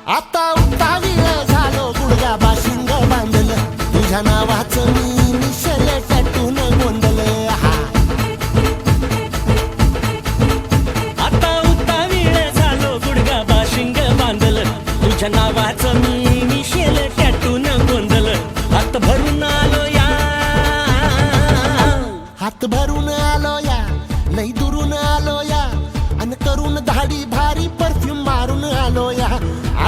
आता उत्तावीळ झालो गुडघा बाशिंग बांधलं तुझ्या नावाचं मी निशल टॅटून गोंधलं आता उत्तावीळ झालो गुडघा बाशिंग बांधलं तुझ्या नावाचं मी निशेल टॅटून गोंधलं हात भरून आलो या हात भरून आलो या लई दुरून आलो या अन करून धाडी भारी परफ्यूम मारून आलो या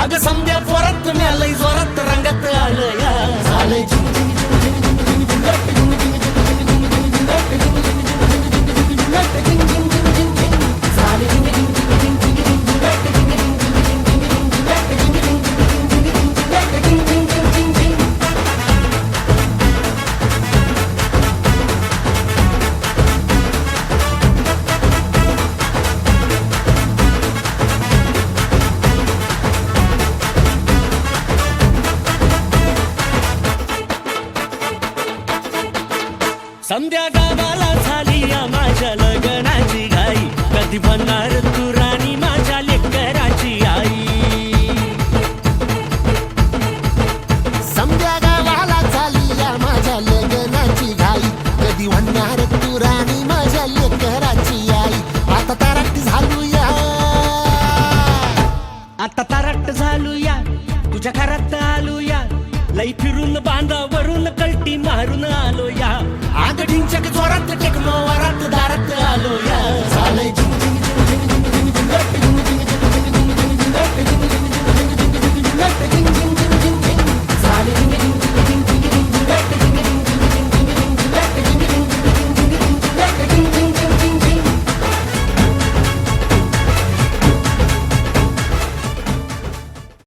अग समद्या जोरात म्या लई जोरात रंगात आलं या झाले समद्या गावाला झाली या माझ्या लग्नाची घाई कधी बनणार तू राणी माझ्या लेकराची आई समद्या गावाला झाली या माझ्या लग्नाची घाई कधी म्हणणार तू राणी माझ्या लेकराची आई आता तारट झालो या आता तारट झालो या तुझ्या घरात आलो या लई फिरून बांधावरून कलटी मारून आलो या आग ढिंचक जोरात टेक